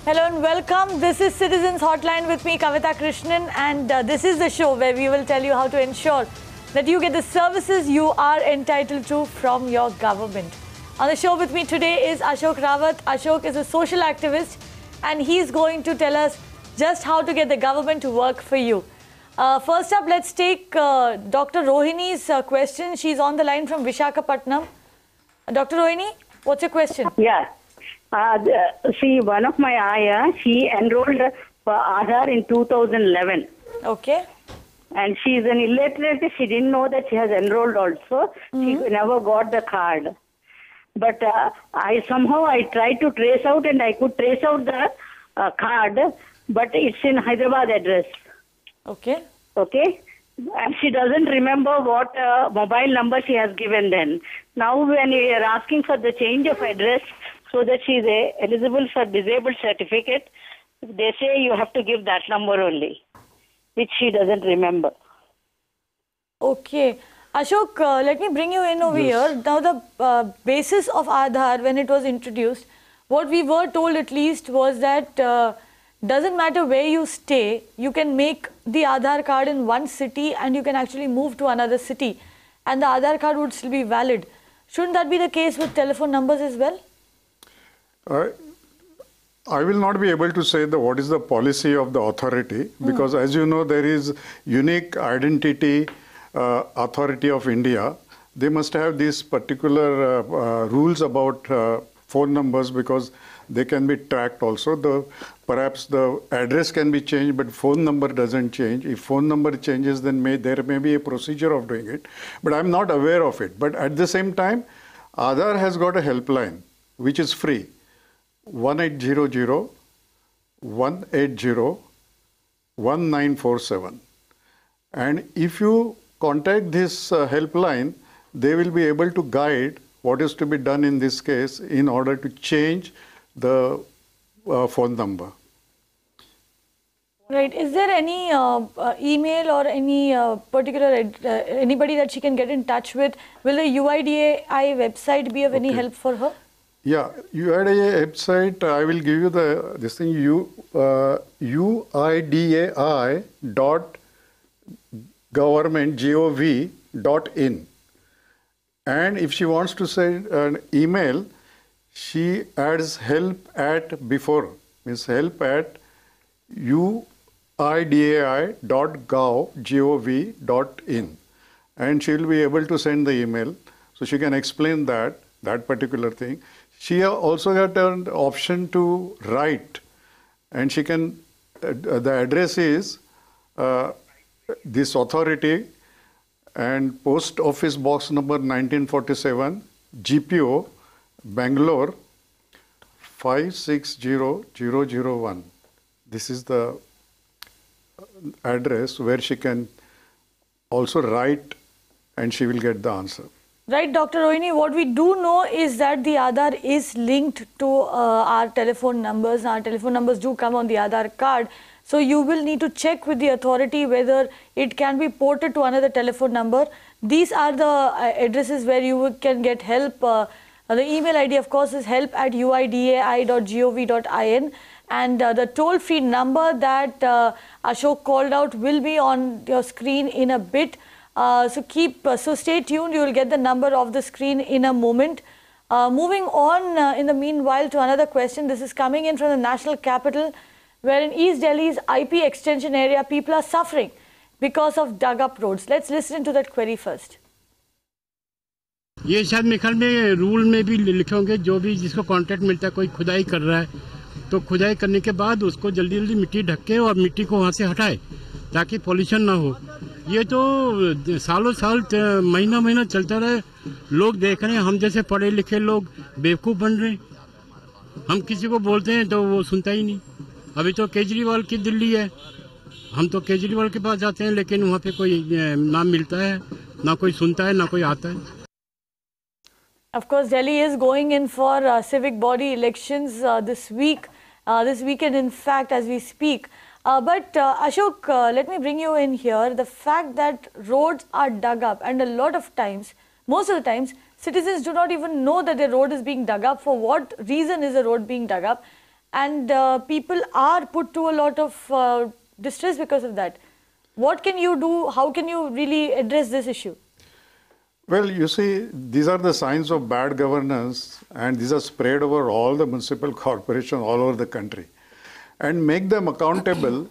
Hello and welcome. This is Citizens Hotline with me, Kavita Krishnan, and this is the show where we will tell you how to ensure that you get the services you are entitled to from your government. On the show with me today is Ashok Ravat. Ashok is a social activist and he's going to tell us just how to get the government to work for you. First up, let's take Dr. Rohini's question. She's on the line from Visakhapatnam. Dr. Rohini, what's your question? Yeah. See, one of my ayah, she enrolled for Aadhaar in 2011. Okay. And she's an illiterate. She didn't know that she has enrolled also. She never got the card. But I tried to trace out and I could trace out the card, but it's in Hyderabad address. Okay. Okay. And she doesn't remember what mobile number she has given then. Now when we are asking for the change of address so that she is eligible for disabled certificate, they say you have to give that number only, which she doesn't remember. Okay. Ashok, let me bring you in over here. Now the basis of Aadhaar, when it was introduced, what we were told at least was that doesn't matter where you stay, you can make the Aadhaar card in one city and you can actually move to another city and the Aadhaar card would still be valid. Shouldn't that be the case with telephone numbers as well? I will not be able to say what is the policy of the authority because as you know there is unique identity authority of India. They must have these particular rules about phone numbers because they can be tracked also. Perhaps the address can be changed, but phone number doesn't change. If phone number changes, then there may be a procedure of doing it. But I'm not aware of it. But at the same time, Aadhaar has got a helpline, which is free. 1800-180-1947. And if you contact this helpline, they will be able to guide what is to be done in this case in order to change the phone number. Right. Is there any email or any particular anybody that she can get in touch with? Will the UIDAI website be of any help for her? Yeah, UIDAI website, I will give you this thing, uidai.government.gov.in. And if she wants to send an email, she adds help at before, means help at uidai.gov.in. And she will be able to send the email. So she can explain that particular thing. She also got an option to write, and she can, the address is this authority and post office box number 1947, GPO, Bangalore 560001. This is the address where she can also write and she will get the answer. Right, Dr. Rohini, what we do know is that the Aadhaar is linked to our telephone numbers. Our telephone numbers do come on the Aadhaar card. So you will need to check with the authority whether it can be ported to another telephone number. These are the addresses where you can get help. The email ID, of course, is help@uidai.gov.in. And the toll-free number that Ashok called out will be on your screen in a bit. So stay tuned. You will get the number of the screen in a moment. Moving on in the meanwhile to another question. This is coming in from the national capital, where in East Delhi's IP extension area, people are suffering because of dug up roads. Let's listen to that query first. ये शायद मेरे ख्याल में rule में भी लिखे होंगे, जो भी जिसको कॉन्ट्रैक्ट मिलता है, कोई खुदाई कर रहा है तो खुदाई करने के बाद उसको जल्दी जल्दी मिट्टी ढक के और मिट्टी को वहाँ से हटाए ताकि पॉल्यूशन ना हो। ये तो सालों साल महीना महीना चलता रहे, लोग देख रहे हैं, हम जैसे पढ़े लिखे लोग बेवकूफ़ बन रहे हैं। हम किसी को बोलते हैं तो वो सुनता ही नहीं। अभी तो केजरीवाल की दिल्ली है, हम तो केजरीवाल के पास जाते हैं लेकिन वहाँ पे कोई ना मिलता है, ना कोई सुनता है, ना कोई आता है। Of course, Delhi is going in for civic body elections this weekend, in fact, as we speak. But Ashok, let me bring you in here. The fact that roads are dug up, and a lot of times, most of the times, citizens do not even know that the road is being dug up. For what reason is the road being dug up? and people are put to a lot of distress because of that. What can you do? How can you really address this issue? Well, you see, these are the signs of bad governance, and these are spread over all the municipal corporations all over the country. And make them accountable,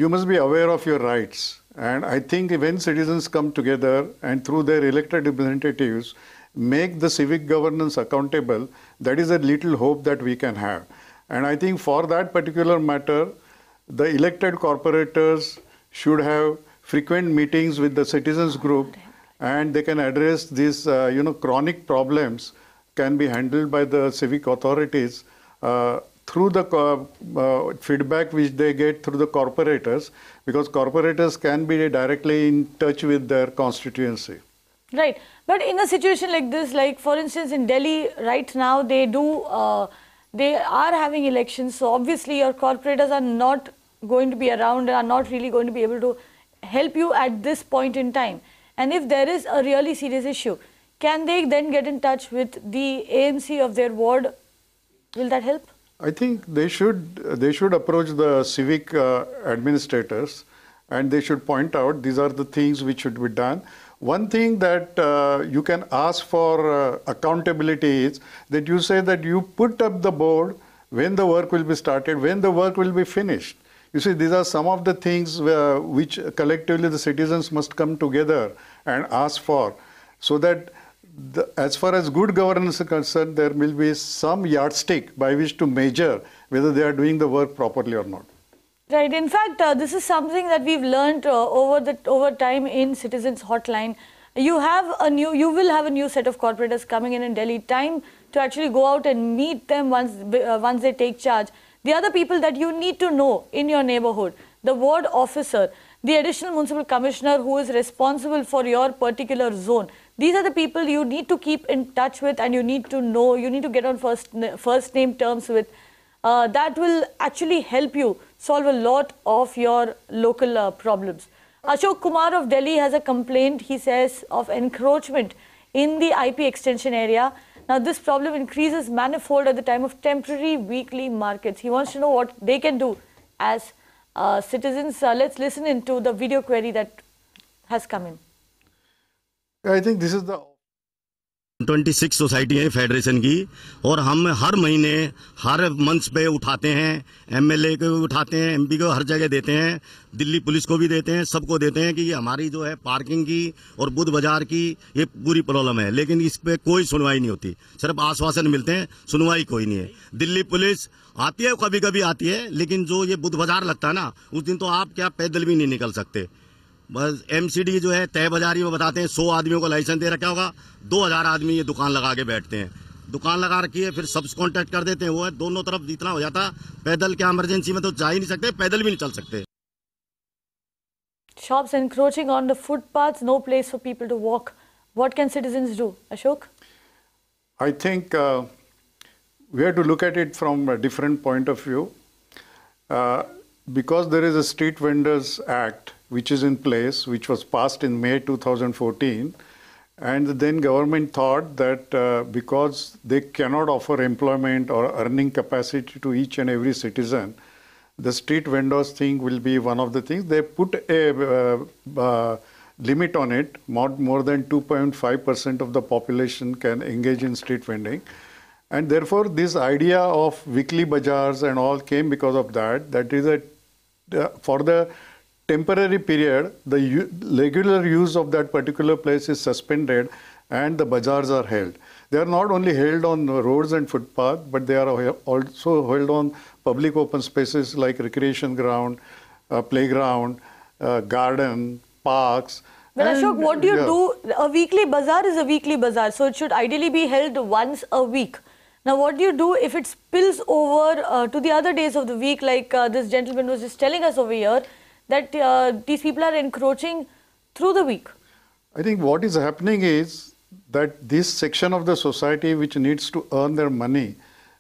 you must be aware of your rights. And I think when citizens come together and through their elected representatives make the civic governance accountable, that is a little hope that we can have. And I think for that particular matter, the elected corporators should have frequent meetings with the citizens group, and they can address these chronic problems can be handled by the civic authorities through the feedback which they get through the corporators, because corporators can be directly in touch with their constituency. Right. But in a situation like this, like for instance in Delhi right now, they are having elections. So obviously your corporators are not going to be around, are not really going to be able to help you at this point in time. And if there is a really serious issue, can they then get in touch with the AMC of their ward? Will that help? I think they should approach the civic administrators, and they should point out these are the things which should be done. One thing that you can ask for accountability is that you say that you put up the board when the work will be started, when the work will be finished. You see, these are some of the things which collectively the citizens must come together and ask for, so that as far as good governance is concerned, there will be some yardstick by which to measure whether they are doing the work properly or not. Right. In fact, this is something that we've learned over time in Citizens Hotline. You will have a new set of corporators coming in Delhi. Time to actually go out and meet them once they take charge. The other people that you need to know in your neighborhood, the ward officer, the additional municipal commissioner who is responsible for your particular zone. These are the people you need to keep in touch with, and you need to know, you need to get on first name terms with. That will actually help you solve a lot of your local problems. Ashok Kumar of Delhi has a complaint, he says, of encroachment in the IP extension area. Now, this problem increases manifold at the time of temporary weekly markets. He wants to know what they can do as citizens. Let's listen into the video query that has come in. I think this is the 26 society है federation की, और हम हर महीने हर मंच पे उठाते हैं, MLA को उठाते हैं, एमपी को हर जगह देते हैं, दिल्ली पुलिस को भी देते हैं, सबको देते हैं कि ये हमारी जो है पार्किंग की और बुध बाजार की ये पूरी प्रॉब्लम है, लेकिन इस पे कोई सुनवाई नहीं होती, सिर्फ आश्वासन मिलते हैं, सुनवाई कोई नहीं है। दिल्ली पुलिस आती है, कभी कभी आती है, लेकिन जो ये बुध बाजार लगता है ना, उस दिन तो आप क्या पैदल भी नहीं निकल सकते। बस एमसीडी जो है तय बाजारी में बताते हैं 100 आदमियों को लाइसेंस दे रखा होगा, 2000 आदमी ये दुकान लगा के बैठते हैं, दुकान लगा रखी है, फिर सब कॉन्टैक्ट कर देते हैं, वो है दोनों तरफ जितना हो जाता, पैदल क्या इमरजेंसी में तो जा ही नहीं सकते, पैदल भी नहीं चल सकते। Shops encroaching on the footpaths, no place for people to walk. What can citizens do? Ashok? I think we have to look at it from a different point of view. Because there is a Street Vendors Act which is in place, which was passed in May 2014, and then government thought that because they cannot offer employment or earning capacity to each and every citizen, the street vendors thing will be one of the things. They put a limit on it. More than 2.5% of the population can engage in street vending. And therefore, this idea of weekly bazaars and all came because of that. That is for the temporary period, the regular use of that particular place is suspended and the bazaars are held. They are not only held on roads and footpath, but they are also held on public open spaces like recreation ground, playground, garden, parks. But Ashok, what do you do? A weekly bazaar is a weekly bazaar, so it should ideally be held once a week. Now, what do you do if it spills over to the other days of the week, like this gentleman was just telling us over here, that these people are encroaching through the week? I think what is happening is that this section of the society which needs to earn their money,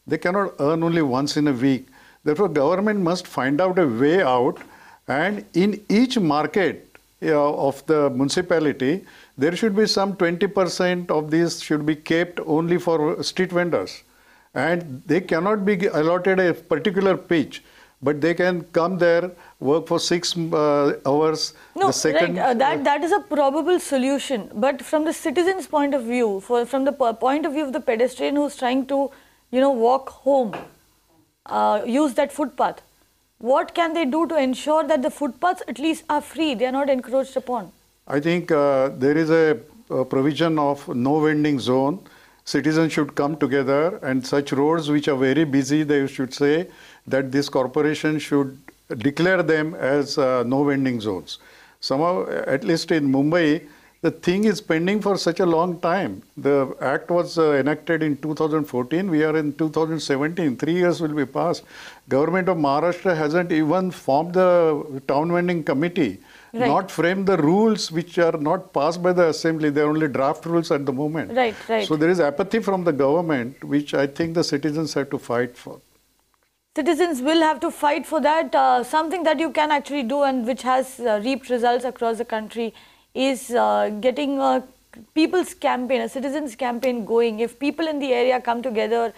they cannot earn only once in a week. Therefore, government must find out a way out, and in each market of the municipality, there should be some 20% of these should be kept only for street vendors. and they cannot be allotted a particular pitch, but they can come there, work for 6 hours. No, the second, that is a probable solution. But from the citizen's point of view, from the point of view of the pedestrian who's trying to, walk home, use that footpath, what can they do to ensure that the footpaths at least are free, they are not encroached upon? I think there is a provision of no vending zone. Citizens should come together, and such roads which are very busy, they should say that this corporation should declare them as no vending zones. Somehow, at least in Mumbai, the thing is pending for such a long time. The act was enacted in 2014. We are in 2017. 3 years will be passed. Government of Maharashtra hasn't even formed the town vending committee. Right. Not frame the rules which are not passed by the assembly. They are only draft rules at the moment. Right, right. So there is apathy from the government, which I think the citizens have to fight for. Citizens will have to fight for that. Something that you can actually do and which has reaped results across the country is getting a people's campaign, a citizens campaign going. If people in the area come together,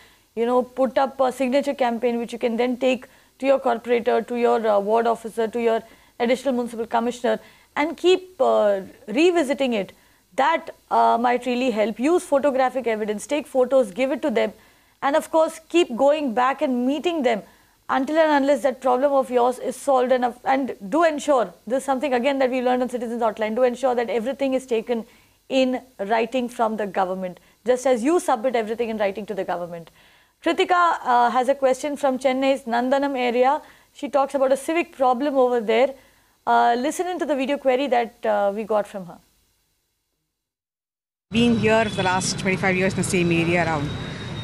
put up a signature campaign which you can then take to your corporator, to your ward officer, to your additional municipal commissioner, and keep revisiting it, that might really help. Use photographic evidence, take photos, give it to them, and of course keep going back and meeting them until and unless that problem of yours is solved. And do ensure, this is something again that we learned on Citizens Hotline, do ensure that everything is taken in writing from the government, just as you submit everything in writing to the government. Kritika has a question from Chennai's Nandanam area. She talks about a civic problem over there. Listen into the video query that we got from her. Being here for the last 25 years in the same area around,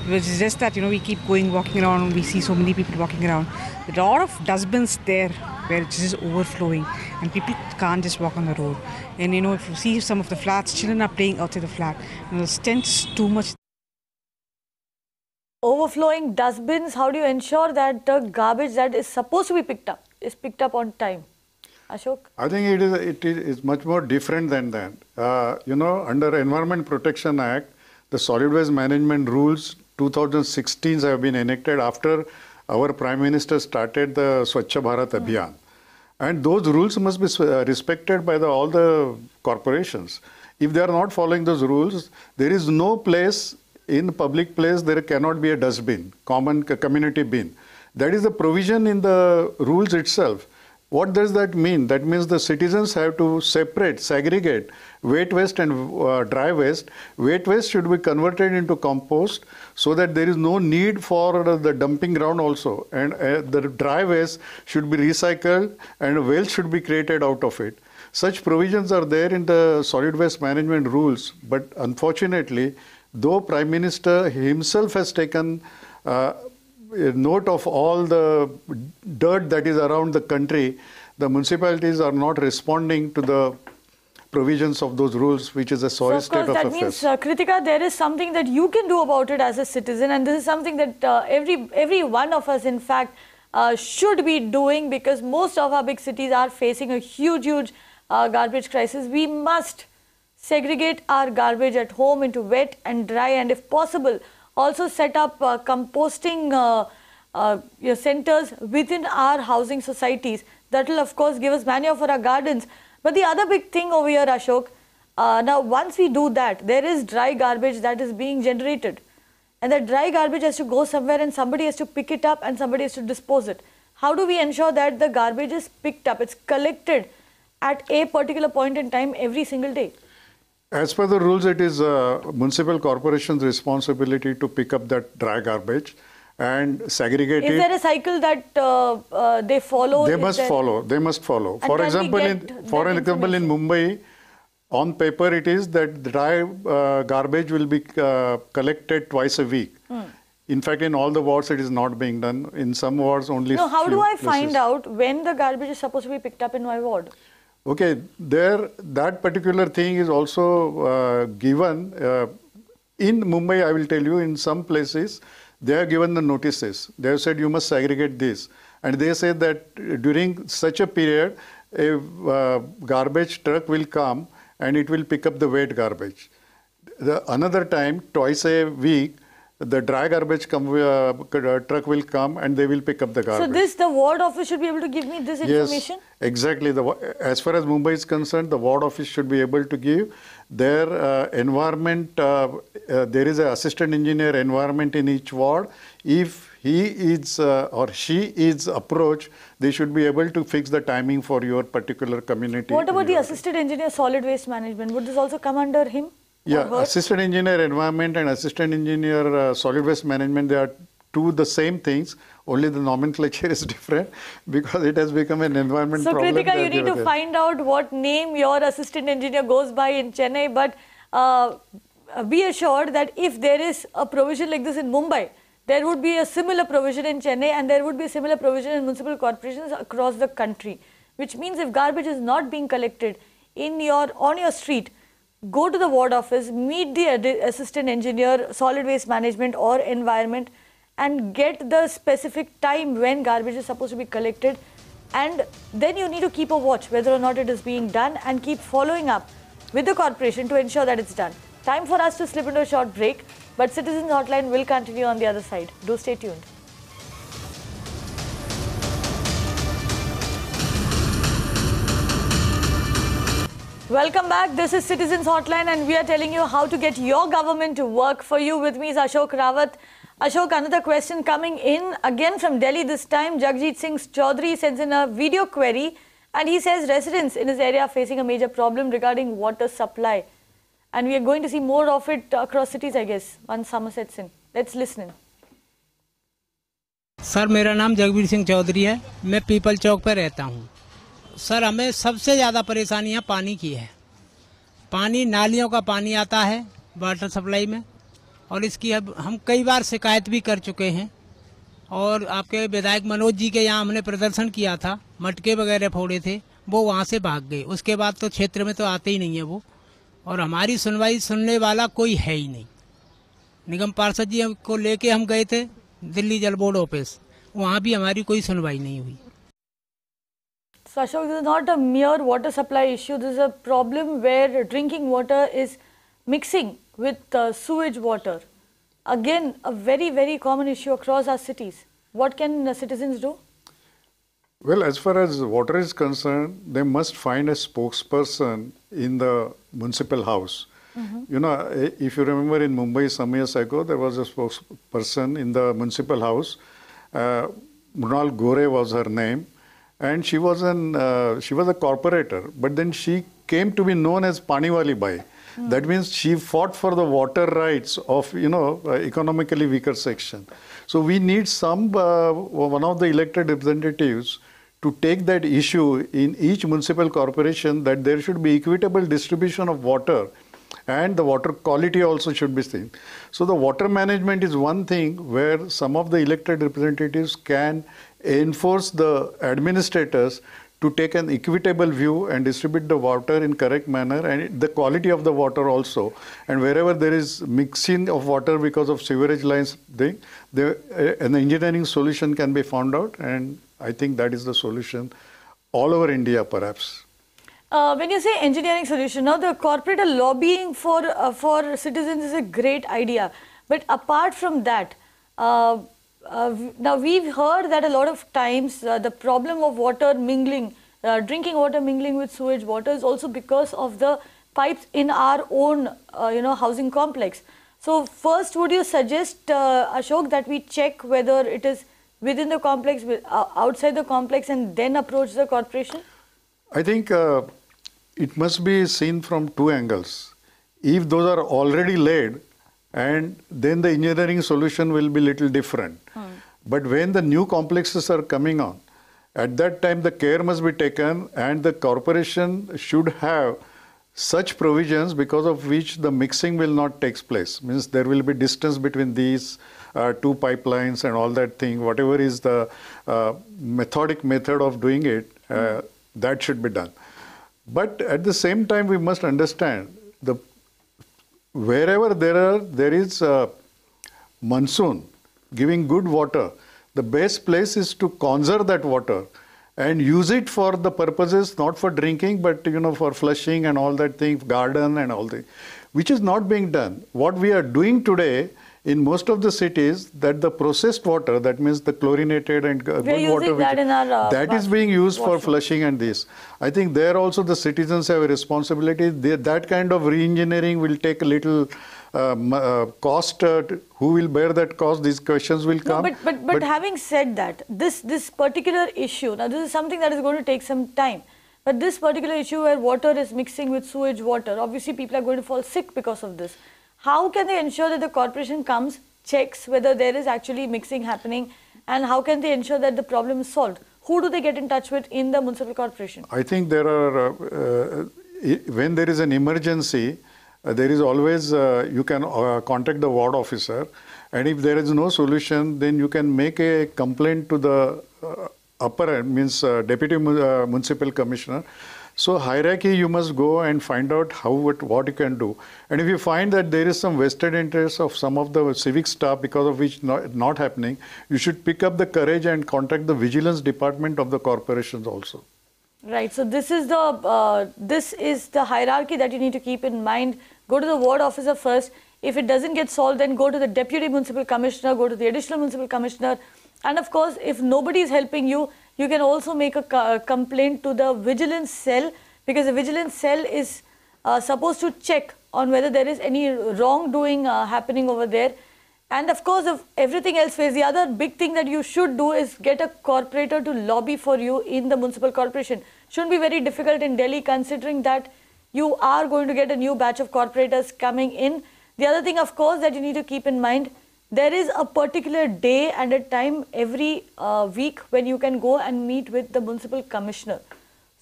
which is just that, we keep walking around, we see so many people walking around. There are a lot of dustbins there where it's just overflowing and people can't just walk on the road. And, if you see some of the flats, children are playing outside the flat. The stench is too much. Overflowing dustbins, how do you ensure that the garbage that is supposed to be picked up is picked up on time? Ashok? I think it is much more different than that. Under Environment Protection Act, the solid waste management rules 2016 have been enacted after our Prime Minister started the Swachh Bharat Abhiyan. And those rules must be respected by all the corporations. If they are not following those rules, there is no place, in public place, there cannot be a dustbin, common community bin. That is the provision in the rules itself. What does that mean? That means the citizens have to segregate wet waste and dry waste. Wet waste should be converted into compost so that there is no need for the dumping ground also. And the dry waste should be recycled and wealth should be created out of it. Such provisions are there in the solid waste management rules. But unfortunately, though Prime Minister himself has taken note of all the dirt that is around the country, the municipalities are not responding to the provisions of those rules, which is a sorry state of affairs. That means, Kritika, there is something that you can do about it as a citizen, and this is something that every one of us, in fact, should be doing, because most of our big cities are facing a huge garbage crisis. We must segregate our garbage at home into wet and dry, and if possible, also set up composting centers within our housing societies. That will of course give us manure for our gardens. But the other big thing over here, Ashok, now once we do that, there is dry garbage that is being generated. And that dry garbage has to go somewhere and somebody has to pick it up and somebody has to dispose it. How do we ensure that the garbage is picked up, it's collected at a particular point in time every single day? As per the rules, it is municipal corporation's responsibility to pick up that dry garbage and segregate it. Is there a cycle that they follow? They must follow. They must follow. For example, in Mumbai, on paper it is that dry garbage will be collected twice a week. In fact, in all the wards it is not being done. In some wards only. No, how do I find out when the garbage is supposed to be picked up in my ward? Okay, that particular thing is also given. In Mumbai, I will tell you, in some places, they are given the notices. They have said you must segregate this. And they say that during such a period, a garbage truck will come and it will pick up the wet garbage. Another time, twice a week, the dry garbage truck will come and they will pick up the garbage. So the ward office should be able to give me this information? Yes, exactly. As far as Mumbai is concerned, the ward office should be able to give their environment. There is an assistant engineer environment in each ward. If he is or she is approached, they should be able to fix the timing for your particular community. What about the assistant engineer solid waste management? Would this also come under him? Yeah, assistant engineer environment and assistant engineer solid waste management, they are the same things, only the nomenclature is different because it has become an environment problem. So Kritika, you need to find out what name your assistant engineer goes by in Chennai, but be assured that if there is a provision like this in Mumbai, there would be a similar provision in Chennai and there would be a similar provision in municipal corporations across the country, which means if garbage is not being collected on your street, go to the ward office, meet the assistant engineer, solid waste management or environment and get the specific time when garbage is supposed to be collected, and then you need to keep a watch whether or not it is being done and keep following up with the corporation to ensure that it's done. Time for us to slip into a short break, but Citizens Hotline will continue on the other side. Do stay tuned. Welcome back. This is Citizens Hotline and we are telling you how to get your government to work for you. With me is Ashok Ravat. Ashok, another question coming in again from Delhi this time. Jagjit Singh Chaudhary sends in a video query and he says residents in his area are facing a major problem regarding water supply. And we are going to see more of it across cities, I guess, once summer sets in. Let's listen in. Sir मेरा नाम जगबीर सिंह चौधरी है, मैं people चौक पर रहता हूँ। Sir हमें सबसे ज़्यादा परेशानियाँ पानी की है। पानी नालियों का पानी आता है वाटर सप्लाई में और इसकी अब हम कई बार शिकायत भी कर चुके हैं और आपके विधायक मनोज जी के यहाँ हमने प्रदर्शन किया था, मटके वगैरह फोड़े थे, वो वहाँ से भाग गए। उसके बाद तो क्षेत्र में तो आते ही नहीं है वो, और हमारी सुनवाई सुनने वाला कोई है ही नहीं। निगम पार्षद जी को लेके हम गए थे दिल्ली जल बोर्ड ऑफिस, वहाँ भी हमारी कोई सुनवाई नहीं हुई। So Ashok, this is not a mere water supply issue. This is a problem where drinking water is mixing with sewage water. Again, a very, very common issue across our cities. What can citizens do? Well, as far as water is concerned, they must find a spokesperson in the municipal house. You know, if you remember in Mumbai some years ago, there was a spokesperson in the municipal house. Mrunal Gore was her name. And she was a corporator, but then she came to be known as Paniwali Bai. That means she fought for the water rights of, economically weaker section. So we need one of the elected representatives to take that issue in each municipal corporation, that there should be equitable distribution of water and the water quality also should be seen. So the water management is one thing where some of the elected representatives can enforce the administrators to take an equitable view and distribute the water in correct manner and the quality of the water also. And wherever there is mixing of water because of sewerage lines, an engineering solution can be found out, and I think that is the solution all over India perhaps. When you say engineering solution, now the corporate lobbying for citizens is a great idea. But apart from that, now we've heard that a lot of times the problem of water mingling, drinking water mingling with sewage water is also because of the pipes in our own, housing complex. So first, would you suggest, Ashok, that we check whether it is within the complex, outside the complex, and then approach the corporation? I think it must be seen from two angles. If those are already laid, and then the engineering solution will be little different. But when the new complexes are coming on, at that time the care must be taken, and the corporation should have such provisions because of which the mixing will not take place. Means there will be distance between these two pipelines and all that thing. Whatever is the method of doing it, that should be done. But at the same time, we must understand wherever there is monsoon giving good water, the best place is to conserve that water and use it for the purposes, not for drinking, but for flushing and all that thing, garden and all that, which is not being done. What we are doing today in most of the cities that the processed water, that means the chlorinated and good water, that is being used for flushing and this. I think there also the citizens have a responsibility. That kind of re-engineering will take a little cost. Who will bear that cost? These questions will come. No, but having said that, this particular issue, now this is something that is going to take some time. But this particular issue where water is mixing with sewage water, obviously people are going to fall sick because of this. How can they ensure that the corporation comes, checks whether there is actually mixing happening, and how can they ensure that the problem is solved? Who do they get in touch with in the municipal corporation? I think there are, when there is an emergency, there is always, you can contact the ward officer, and if there is no solution, then you can make a complaint to the upper end, means deputy municipal commissioner. So hierarchy, you must go and find out what you can do. And if you find that there is some vested interest of some of the civic staff because of which not happening, you should pick up the courage and contact the vigilance department of the corporations also. Right. So this is the hierarchy that you need to keep in mind. Go to the ward officer first. If it doesn't get solved, then go to the deputy municipal commissioner, go to the additional municipal commissioner. And of course, if nobody is helping you, you can also make a complaint to the vigilance cell, because the vigilance cell is supposed to check on whether there is any wrongdoing happening over there. And of course, if everything else fails, the other big thing that you should do is get a corporator to lobby for you in the municipal corporation. Shouldn't be very difficult in Delhi, considering that you are going to get a new batch of corporators coming in. The other thing, of course, that you need to keep in mind, there is a particular day and a time every week when you can go and meet with the municipal commissioner.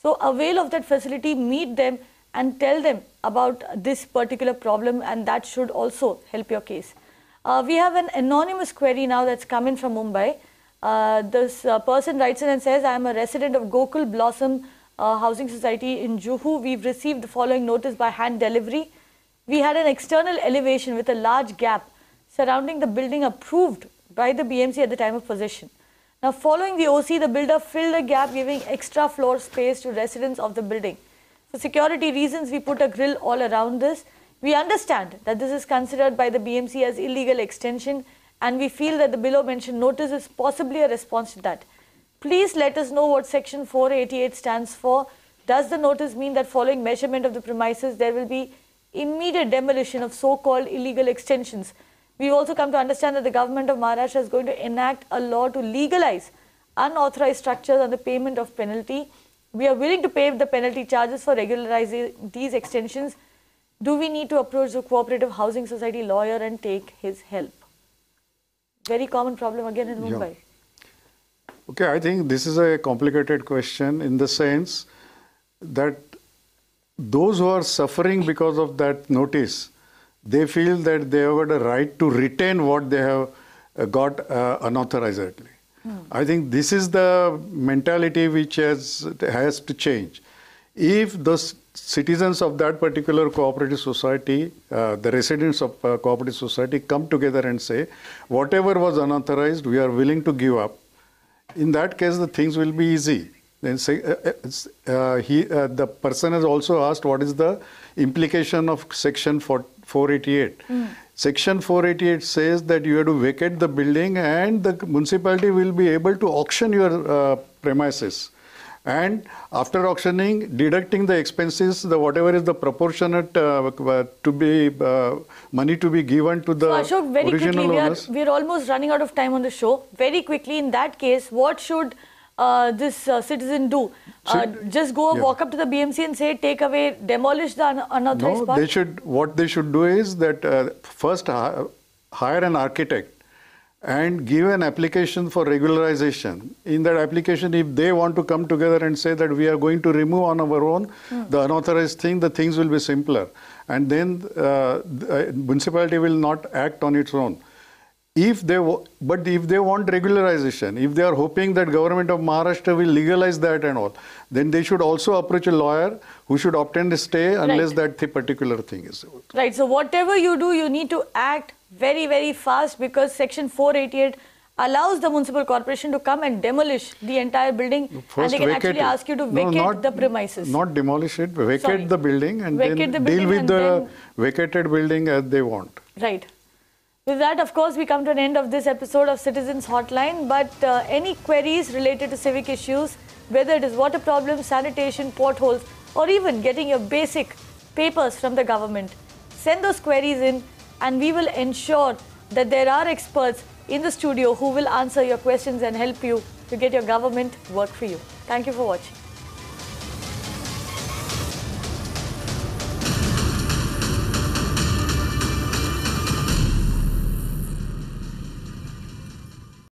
So avail of that facility, meet them and tell them about this particular problem, and that should also help your case. We have an anonymous query now that's come in from Mumbai. This person writes in and says, I am a resident of Gokul Blossom Housing Society in Juhu. We've received the following notice by hand delivery. We had an external elevation with a large gap surrounding the building approved by the BMC at the time of possession. Now, following the OC, the builder filled the gap, giving extra floor space to residents of the building. For security reasons, we put a grill all around this. We understand that this is considered by the BMC as illegal extension, and we feel that the below mentioned notice is possibly a response to that. Please let us know what section 488 stands for. Does the notice mean that following measurement of the premises, there will be immediate demolition of so-called illegal extensions? We've also come to understand that the government of Maharashtra is going to enact a law to legalize unauthorized structures on the payment of penalty. We are willing to pay the penalty charges for regularizing these extensions. Do we need to approach the cooperative housing society lawyer and take his help? Very common problem again in Mumbai. Yeah. Okay, I think this is a complicated question in the sense that those who are suffering because of that notice, they feel that they have got a right to retain what they have got unauthorizedly. I think this is the mentality which has to change. If the citizens of that particular cooperative society, the residents of cooperative society come together and say, whatever was unauthorized, we are willing to give up, in that case, the things will be easy. Then the person has also asked what is the implication of section 488. Section 488 says that you have to vacate the building and the municipality will be able to auction your premises. And after auctioning, deducting the expenses, whatever is the proportionate money to be given to the Ashok, very original quickly, owners. we are almost running out of time on the show. Very quickly, in that case, what should this citizen do? Just go walk up to the BMC and say, take away, demolish the unauthorized part? What they should do is that first hire an architect and give an application for regularization. In that application, if they want to come together and say that we are going to remove on our own the unauthorized thing, the things will be simpler. And then the municipality will not act on its own. But if they want regularization, if they are hoping that government of Maharashtra will legalize that and all, then they should also approach a lawyer who should obtain a stay unless that particular thing is. Right. So whatever you do, you need to act very, very fast, because section 488 allows the municipal corporation to come and demolish the entire building. First, and they can actually ask you to vacate the premises. Not demolish it, vacate the building and then deal with the vacated building as they want. Right. With that, of course, we come to an end of this episode of Citizens Hotline. But any queries related to civic issues, whether it is water problems, sanitation, potholes, or even getting your basic papers from the government, send those queries in and we will ensure that there are experts in the studio who will answer your questions and help you to get your government work for you. Thank you for watching.